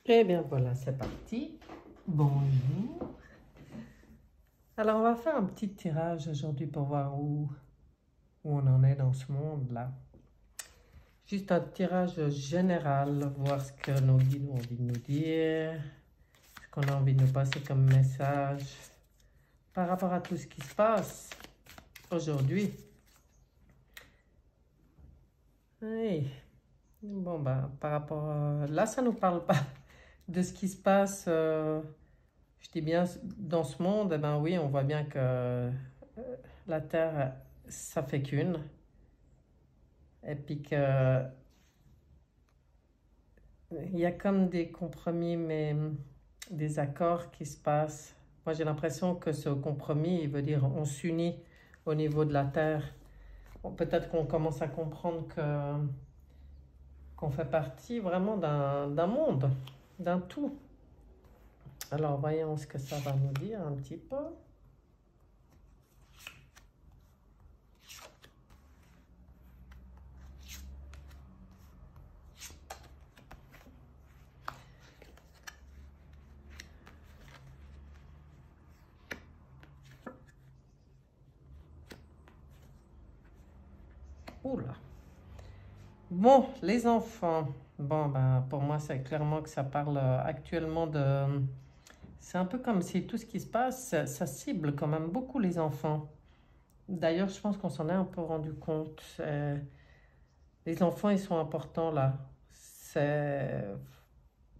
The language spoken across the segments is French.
Eh bien voilà, c'est parti. Bonjour. Alors on va faire un petit tirage aujourd'hui pour voir où on en est dans ce monde-là. Juste un tirage général, voir ce que nos guides ont envie de nous dire, ce qu'on a envie de nous passer comme message par rapport à tout ce qui se passe aujourd'hui. Oui. Bon, ben, par rapport là, ça nous parle pas de ce qui se passe. Je dis bien dans ce monde, eh ben oui, on voit bien que la Terre, ça fait qu'une. Et puis que il y a comme des compromis, mais des accords qui se passent. Moi, j'ai l'impression que ce compromis, il veut dire on s'unit au niveau de la Terre. Peut-être qu'on commence à comprendre qu'on fait partie vraiment d'un monde, d'un tout. Alors, voyons ce que ça va nous dire un petit peu. Oula. Bon, les enfants. Bon, ben, pour moi, c'est clairement que ça parle actuellement de... C'est un peu comme si tout ce qui se passe, ça cible quand même beaucoup les enfants. D'ailleurs, je pense qu'on s'en est un peu rendu compte. Les enfants, ils sont importants là. C'est...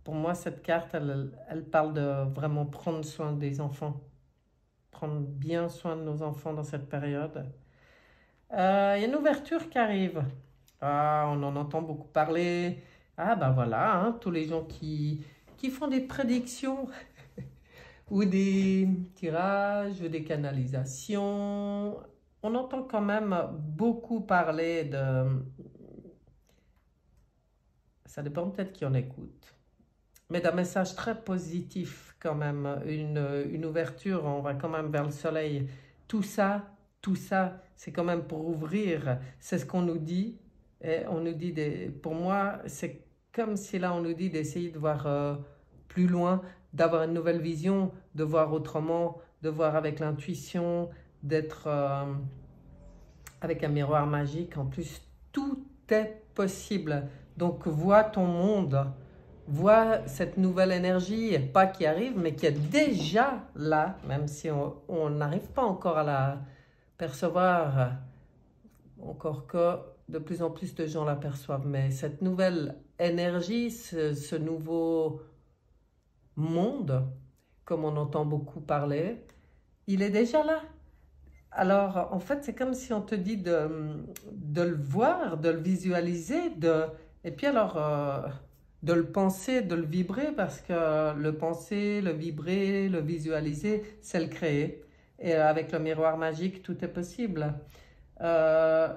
Pour moi, cette carte, elle parle de vraiment prendre soin des enfants. Prendre bien soin de nos enfants dans cette période. Il y a une ouverture qui arrive. Ah, on en entend beaucoup parler. Ah, ben voilà, hein, tous les gens qui font des prédictions ou des tirages ou des canalisations. On entend quand même beaucoup parler de... Ça dépend peut-être qui en écoute. Mais d'un message très positif quand même. Une ouverture, on va quand même vers le soleil. Tout ça, c'est quand même pour ouvrir. C'est ce qu'on nous dit. Et on nous dit, pour moi, c'est comme si là on nous dit d'essayer de voir plus loin, d'avoir une nouvelle vision, de voir autrement, de voir avec l'intuition, d'être avec un miroir magique. En plus, tout est possible. Donc, vois ton monde, vois cette nouvelle énergie, pas qui arrive, mais qui est déjà là, même si on n'arrive pas encore à la percevoir, encore que de plus en plus de gens l'aperçoivent. Mais cette nouvelle énergie, ce nouveau monde, comme on entend beaucoup parler, il est déjà là. Alors, en fait, c'est comme si on te dit de le voir, de le visualiser, et puis alors de le penser, de le vibrer, parce que le penser, le vibrer, le visualiser, c'est le créer. Et avec le miroir magique, tout est possible. Euh,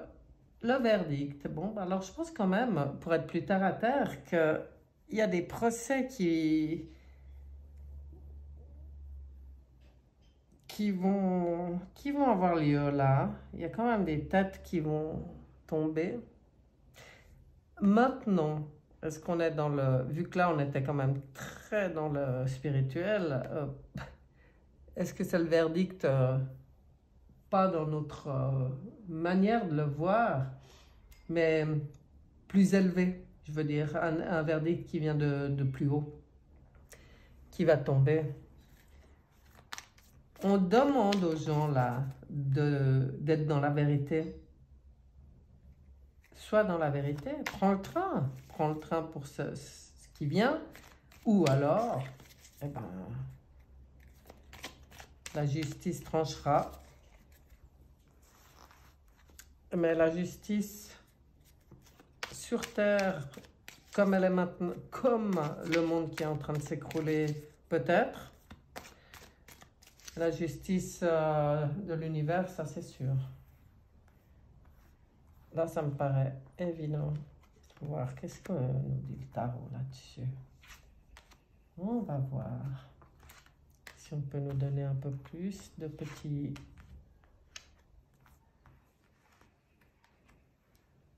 le verdict, bon, alors je pense quand même, pour être plus terre à terre, qu'il y a des procès qui vont avoir lieu là. Il y a quand même des têtes qui vont tomber. Maintenant, est-ce qu'on est dans le... Vu que là, on était quand même très dans le spirituel, est-ce que c'est le verdict, pas dans notre manière de le voir, mais plus élevé, je veux dire, un verdict qui vient de plus haut, qui va tomber. On demande aux gens là d'être dans la vérité. Sois dans la vérité, prends le train pour ce qui vient, ou alors, eh ben, la justice tranchera. Mais la justice sur terre, comme elle est maintenant, comme le monde qui est en train de s'écrouler, peut-être. La justice de l'univers, ça c'est sûr. Là, ça me paraît évident. Voir qu'est-ce que nous dit le tarot là-dessus. On va voir si on peut nous donner un peu plus de petits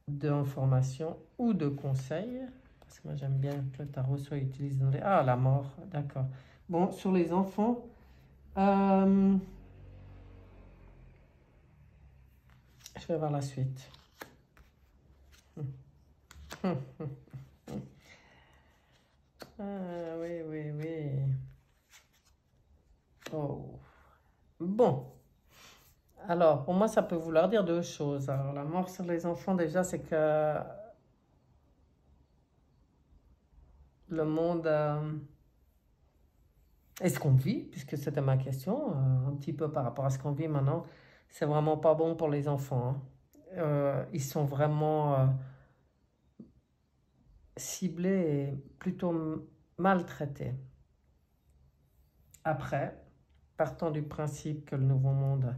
d'informations ou de conseils. Parce que moi, j'aime bien que le tarot soit utilisé dans les... Ah, la mort, d'accord. Bon, sur les enfants, je vais voir la suite. Ah, oui, oui, oui. Oh. Bon. Alors, pour moi, ça peut vouloir dire deux choses. Alors, la mort sur les enfants, déjà, c'est que le monde... Et ce qu'on vit, puisque c'était ma question, un petit peu par rapport à ce qu'on vit maintenant, c'est vraiment pas bon pour les enfants, hein. Ils sont vraiment ciblés et plutôt maltraités. Après, partant du principe que le nouveau monde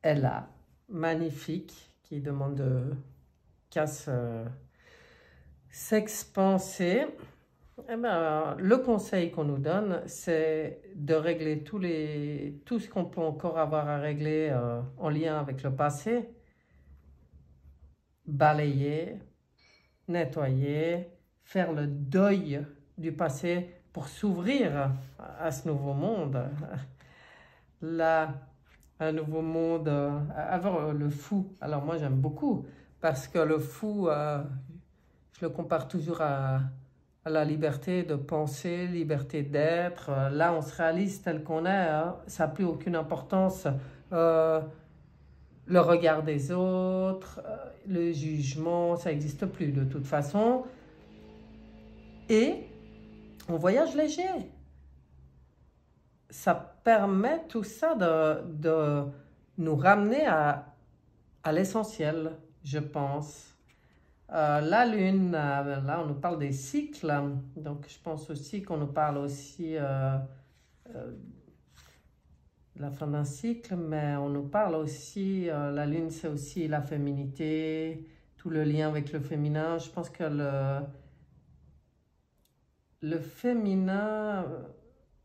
est là, magnifique, qui demande qu'à s'expanser, eh ben, le conseil qu'on nous donne, c'est de régler tout ce qu'on peut encore avoir à régler en lien avec le passé, balayer, nettoyer, faire le deuil du passé pour s'ouvrir à ce nouveau monde. Là, un nouveau monde, avoir le fou. Alors moi j'aime beaucoup parce que le fou, je le compare toujours à la liberté de penser, liberté d'être. Là, on se réalise tel qu'on est, hein. Ça n'a plus aucune importance. Euh, le regard des autres, le jugement, ça n'existe plus de toute façon. Et on voyage léger. Ça permet tout ça de nous ramener à l'essentiel, je pense. La Lune, là on nous parle des cycles, donc je pense aussi qu'on nous parle aussi de la fin d'un cycle, mais on nous parle aussi, la Lune c'est aussi la féminité, tout le lien avec le féminin. Je pense que le féminin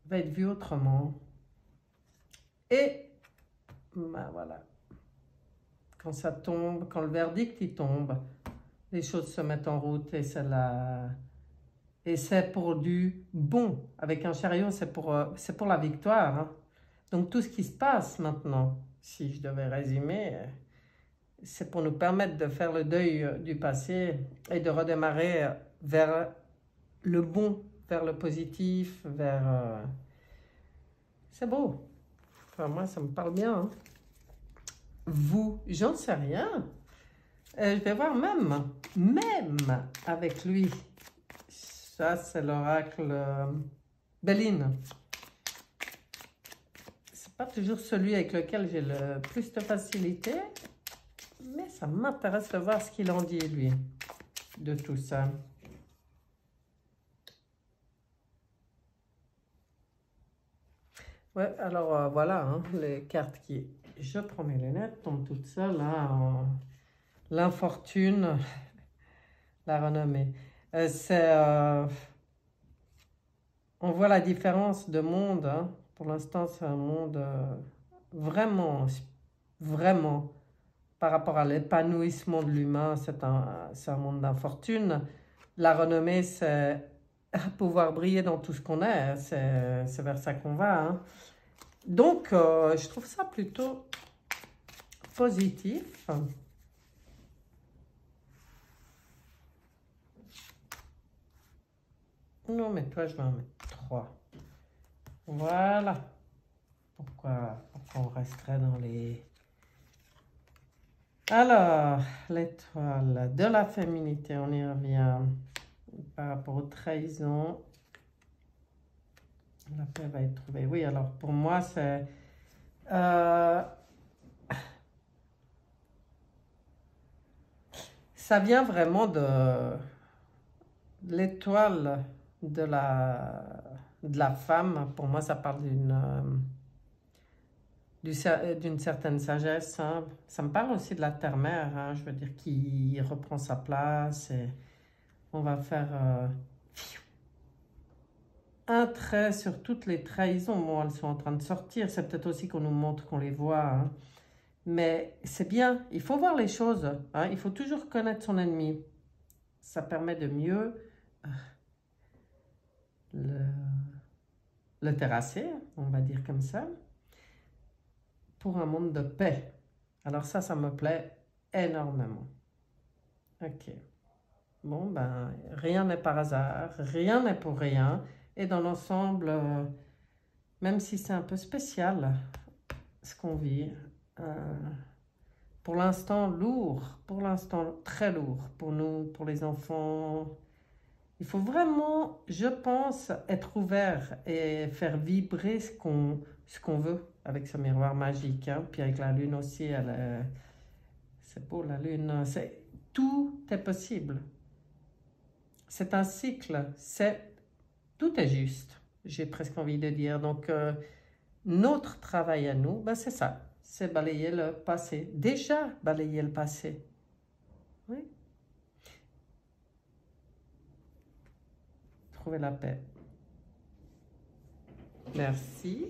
va être vu autrement. Et ben voilà, quand ça tombe, quand le verdict il tombe, les choses se mettent en route et c'est pour du bon. Avec un chariot, c'est pour la victoire, hein. Donc tout ce qui se passe maintenant, si je devais résumer, c'est pour nous permettre de faire le deuil du passé et de redémarrer vers le bon, vers le positif, vers... C'est beau. Enfin, moi, ça me parle bien, hein. Vous, j'en sais rien. Je vais voir même avec lui. Ça, c'est l'oracle Béline. C'est pas toujours celui avec lequel j'ai le plus de facilité, mais ça m'intéresse de voir ce qu'il en dit, lui, de tout ça. Ouais, alors voilà, hein, les cartes qui... Je prends mes lunettes, tombent toutes seules, hein, l'infortune, la renommée. On voit la différence de monde, hein. Pour l'instant, c'est un monde vraiment, vraiment, par rapport à l'épanouissement de l'humain, c'est un monde d'infortune. La renommée, c'est pouvoir briller dans tout ce qu'on est, hein. C'est vers ça qu'on va, hein. Donc, je trouve ça plutôt positif. Non, mais toi, je vais en mettre 3. Voilà. Pourquoi on resterait dans les... Alors, l'étoile de la féminité, on y revient par rapport aux trahisons. La paix va être trouvée. Oui, alors pour moi, c'est... ça vient vraiment de l'étoile de la femme. Pour moi, ça parle d'une certaine sagesse, hein. Ça me parle aussi de la terre-mère, hein, je veux dire, qui reprend sa place. Et on va faire un trait sur toutes les trahisons. Bon, elles sont en train de sortir. C'est peut-être aussi qu'on nous montre qu'on les voit, hein. Mais c'est bien, il faut voir les choses, hein. Il faut toujours connaître son ennemi. Ça permet de mieux le, le terrasser, on va dire comme ça, pour un monde de paix. Alors ça me plaît énormément. Ok. Bon, ben, rien n'est par hasard, rien n'est pour rien. Et dans l'ensemble, même si c'est un peu spécial, ce qu'on vit, pour l'instant lourd, pour l'instant très lourd pour nous, pour les enfants. Il faut vraiment, je pense, être ouvert et faire vibrer ce qu'on veut avec ce miroir magique. Hein. Puis avec la lune aussi, c'est beau la lune. Tout est possible. C'est un cycle. Tout est juste, j'ai presque envie de dire. Donc, notre travail à nous, ben c'est ça. C'est balayer le passé. Déjà balayer le passé. Oui. Trouver la paix. Merci.